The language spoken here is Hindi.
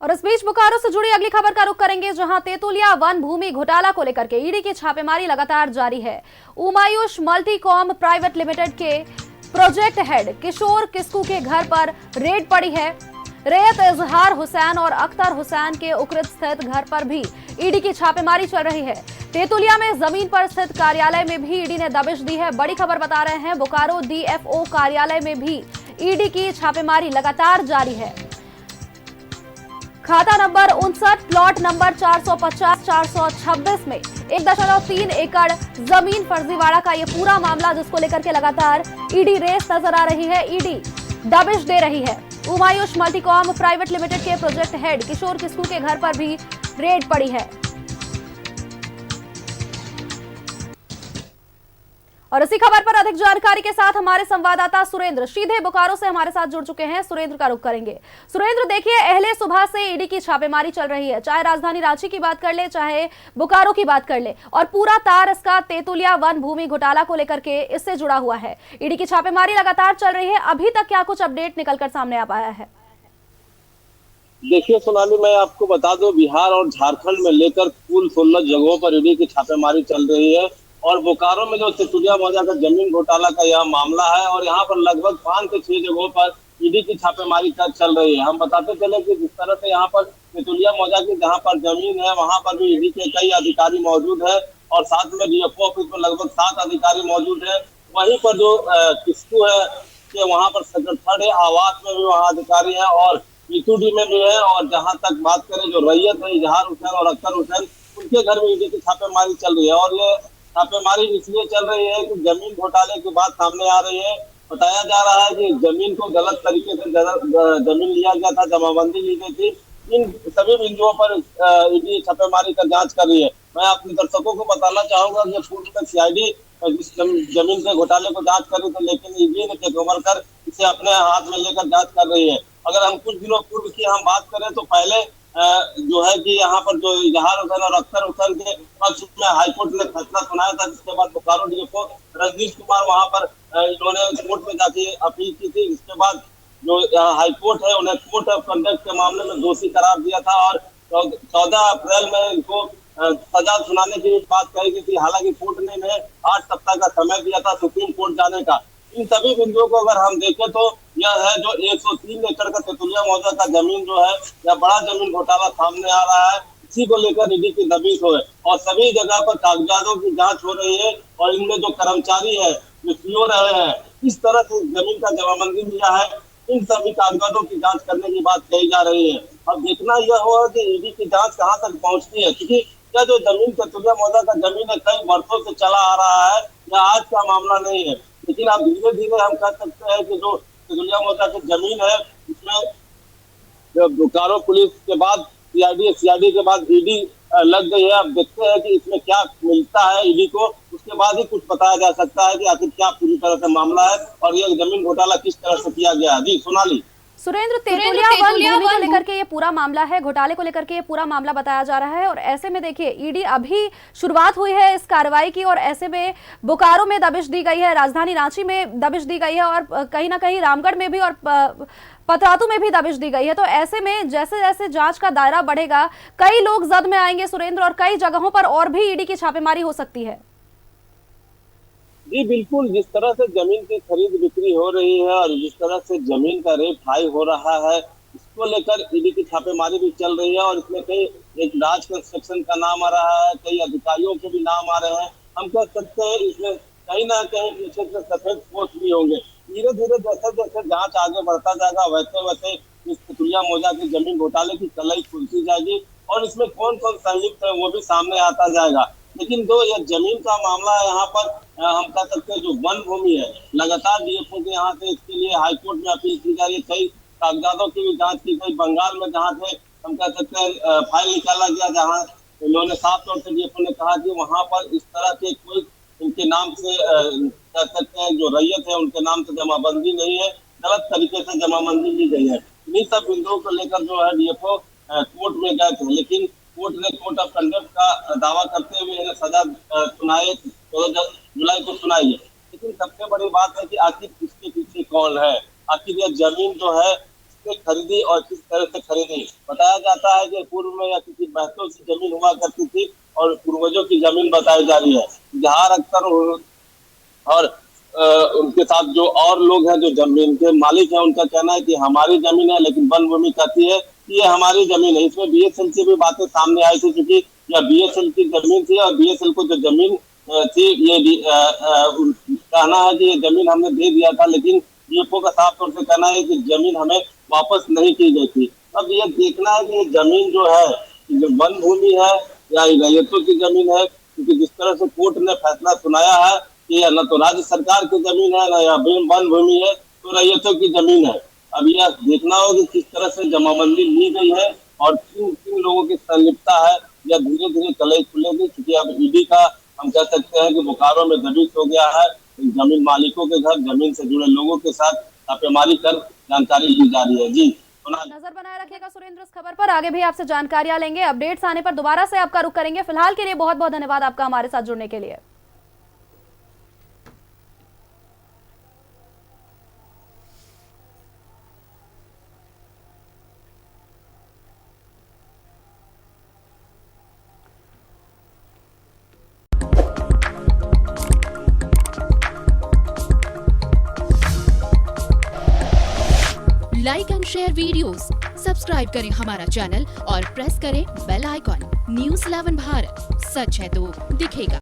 और इस बीच बोकारो से जुड़ी अगली खबर का रुख करेंगे, जहां तेतुलिया वन भूमि घोटाला को लेकर के ईडी की छापेमारी लगातार जारी है। उमायुष मल्टीकॉम प्राइवेट लिमिटेड के प्रोजेक्ट हेड किशोर किस्कू के घर पर रेड पड़ी है। रैयत इजहार हुसैन और अख्तर हुसैन के उक्रित स्थित घर पर भी ईडी की छापेमारी चल रही है। तेतुलिया में जमीन पर स्थित कार्यालय में भी ईडी ने दबिश दी है। बड़ी खबर बता रहे हैं, बोकारो डीएफओ कार्यालय में भी ईडी की छापेमारी लगातार जारी है। खाता नंबर 59 प्लॉट नंबर 450-426 में 1.3 एकड़ जमीन फर्जीवाड़ा का ये पूरा मामला, जिसको लेकर के लगातार ईडी रेस नजर आ रही है। ईडी दबिश दे रही है। उमायुष मल्टीकॉम प्राइवेट लिमिटेड के प्रोजेक्ट हेड किशोर किस्कू के घर पर भी रेड पड़ी है। और इसी खबर पर अधिक जानकारी के साथ हमारे संवाददाता सुरेंद्र सीधे बोकारो से हमारे साथ जुड़ चुके हैं। सुरेंद्र का रुख करेंगे। सुरेंद्र, देखिए, अहले सुबह से ईडी की छापेमारी चल रही है, चाहे राजधानी रांची की बात कर ले, चाहे बोकारो की बात कर ले, और पूरा तार इसका तेतुलिया वन भूमि घोटाला को लेकर के इससे जुड़ा हुआ है। ईडी की छापेमारी लगातार चल रही है। अभी तक क्या कुछ अपडेट निकलकर सामने आ पाया है? देखिए सोनाली, मैं आपको बता दूं, बिहार और झारखंड में लेकर कुल 16 जगहों पर ईडी की छापेमारी चल रही है। और बोकारो में जो तेतुलिया मौजा का जमीन घोटाला का यह मामला है, और यहाँ पर लगभग 5 से 6 जगहों पर ईडी की छापेमारी चल रही है। हम बताते चले कि जिस तरह से यहाँ पर तेतुलिया मौजा की जहाँ पर जमीन है, वहाँ पर भी ईडी के कई अधिकारी मौजूद है, और साथ में डीएफओ ऑफिस में लगभग 7 अधिकारी मौजूद है। वहीं पर जो किस्कू है कि वहाँ पर सेक्रेटरी आवास में भी वहाँ अधिकारी है, और पीटूडी में भी है। और जहाँ तक बात करें जो रैयत है, इजहार हुसैन और अख्तर हुसैन, उनके घर में ईडी की छापेमारी चल रही है। और ये छापेमारी इसलिए चल रही है कि जमीन घोटाले की बात सामने आ रही है। बताया जा रहा है कि जमीन को गलत तरीके से जमीन लिया गया था, जमाबंदी ली गई थी। इन सभी बिंदुओं पर ईडी छापेमारी का जांच कर रही है। मैं अपने दर्शकों को बताना चाहूंगा कि पूर्व में सीआईडी जिस जमीन के घोटाले को जांच कर रही थी, लेकिन ईडी ने टेकओवर कर इसे अपने हाथ में लेकर जांच कर रही है। अगर हम कुछ दिनों पूर्व की हम बात करें तो पहले जो है कि यहाँ पर जो इजहार हुसैन और अख्तर हुसैन के पक्ष में हाईकोर्ट ने फैसला सुनाया था, जिसके बाद बोकारो डीएफओ रजनीश कुमार वहां पर इन्होंने कोर्ट में जाके अपील की थी। इसके बाद जो हाईकोर्ट है, उन्हें कोर्ट ऑफ कंडक्ट के मामले में दोषी करार दिया था, और 14 अप्रैल में इनको सजा सुनाने की बात कही गई थी। हालांकि कोर्ट ने इन्हें 8 सप्ताह का समय दिया था सुप्रीम कोर्ट जाने का। इन सभी बिंदुओं को अगर हम देखें तो यह है जो 103 एकड़ का तेतुलिया मौजा का जमीन जो है, यह बड़ा जमीन घोटाला सामने आ रहा है। इसी को लेकर ईडी की दबिश है, और सभी जगह पर कागजातों की जांच हो रही है। और इनमें जो कर्मचारी है, जो सीओ रहे हैं, इस तरह से जमीन का जमाबंदी लिया है, इन सभी कागजातों की जांच करने की बात कही जा रही है। अब देखना यह होगा कि ईडी की जांच कहाँ तक पहुंचती है, क्योंकि यह जो जमीन तेतुलिया मौजा का जमीन है, कई वर्षों से चला आ रहा है, यह आज का मामला नहीं है। लेकिन अब धीरे धीरे हम कह सकते हैं कि जो तेतुलिया मौजा की जमीन है, इसमें बोकारो पुलिस के बाद सीआईडी के बाद ईडी लग गई है। अब देखते हैं कि इसमें क्या मिलता है ईडी को, उसके बाद ही कुछ बताया जा सकता है कि आखिर क्या पूरी तरह से मामला है और ये जमीन घोटाला किस तरह से किया गया है। जी सोनाली। सुरेंद्र, तेतुलिया वन भूमि को लेकर के ये पूरा मामला है, घोटाले को लेकर के ये पूरा मामला बताया जा रहा है, और ऐसे में देखिए ईडी अभी शुरुआत हुई है इस कार्रवाई की, और ऐसे में बोकारो में दबिश दी गई है, राजधानी रांची में दबिश दी गई है, और कहीं ना कहीं रामगढ़ में भी और पतरातू में भी दबिश दी गई है। तो ऐसे में जैसे जैसे जांच का दायरा बढ़ेगा, कई लोग जद में आएंगे सुरेंद्र, और कई जगहों पर और भी ईडी की छापेमारी हो सकती है। जी बिल्कुल, जिस तरह से जमीन की खरीद बिक्री हो रही है और जिस तरह से जमीन का रेट हाई हो रहा है, इसको लेकर ईडी की छापेमारी भी चल रही है। और इसमें कई एक राज कंस्ट्रक्शन का नाम आ रहा है, कई अधिकारियों के भी नाम आ रहे हैं। हम कह सकते हैं इसमें कहीं ना कहीं पीछे से सफेद पोस्ट भी होंगे। धीरे धीरे जैसे जैसे जांच आगे बढ़ता जाएगा, वैसे वैसे इस तेतुलिया मौजा की जमीन घोटाले की कलई खुलती जाएगी, और इसमें कौन कौन संलिप्त है वो भी सामने आता जाएगा। लेकिन जो यह जमीन का मामला है, यहाँ पर हम कह सकते हैं जो वन भूमि है, लगातार डीएफओ के यहाँ से इसके लिए हाईकोर्ट में अपील की जा रही है। कई कागजातों की भी जांच की गई। बंगाल में जहाँ से हम कह सकते हैं फाइल निकाला गया, जहाँ इन्होंने साफ तौर से डीएफओ ने कहा कि वहाँ पर इस तरह के कोई इनके नाम से कह सकते हैं जो रैयत है उनके नाम से जमाबंदी नहीं है, गलत तरीके से जमाबंदी ली गई है। इन्हीं सब बिंदुओं को लेकर जो है डीएफओ कोर्ट में गए थे, लेकिन कोर्ट ने कोर्ट ऑफ कंडक्ट का दावा करते हुए इन्हें सजा सुनाए 14 जुलाई को सुनाई है। लेकिन सबसे बड़ी बात है कि आखिर इसके पीछे कौन है, आखिर यह जमीन जो है किसने खरीदी और किस तरह से खरीदी। बताया जाता है कि पूर्व में या किसी बहतों से जमीन हुआ करती थी और पूर्वजों की जमीन बताई जा रही है। जहां अख्तर और उनके साथ जो और लोग हैं जो जमीन के मालिक हैं, उनका कहना है कि हमारी जमीन है, लेकिन वन भूमि कहती है कि ये हमारी जमीन है। इसमें बीएसएल की भी बातें सामने आई थी, क्योंकि यह बीएसएल की जमीन थी और बीएसएल को जो जमीन थी ये कहना है कि ये जमीन हमने दे दिया था, लेकिन डीएफओ का साफ तौर से कहना है कि जमीन हमें वापस नहीं की गई थी। अब ये देखना है कि ये जमीन जो है जो वन भूमि है या रैयतों की जमीन है, क्योंकि जिस तरह से कोर्ट ने फैसला सुनाया है कि न तो राज्य सरकार की जमीन है, न या वन भूमि है, तो रैयतों की जमीन है। अब यह देखना होगा कि किस तरह से जमाबंदी ली गई है और किन किन लोगों की संलिप्तता है, या धीरे धीरे कलई खुलेगी। क्योंकि अब ईडी का हम कह सकते हैं कि बोकारो में दबिश हो गया है। जमीन मालिकों के घर, जमीन से जुड़े लोगों के साथ छापेमारी कर जानकारी ली जा रही है। जी नजर बनाए रखिएगा सुरेंद्र इस खबर पर, आगे भी आपसे जानकारियां लेंगे। अपडेट्स आने पर दोबारा से आपका रुख करेंगे। फिलहाल के लिए बहुत बहुत धन्यवाद आपका हमारे साथ जुड़ने के लिए। Like and share videos, subscribe करें हमारा चैनल और प्रेस करें बेल आइकॉन। न्यूज़ 11 भारत, सच है तो दिखेगा।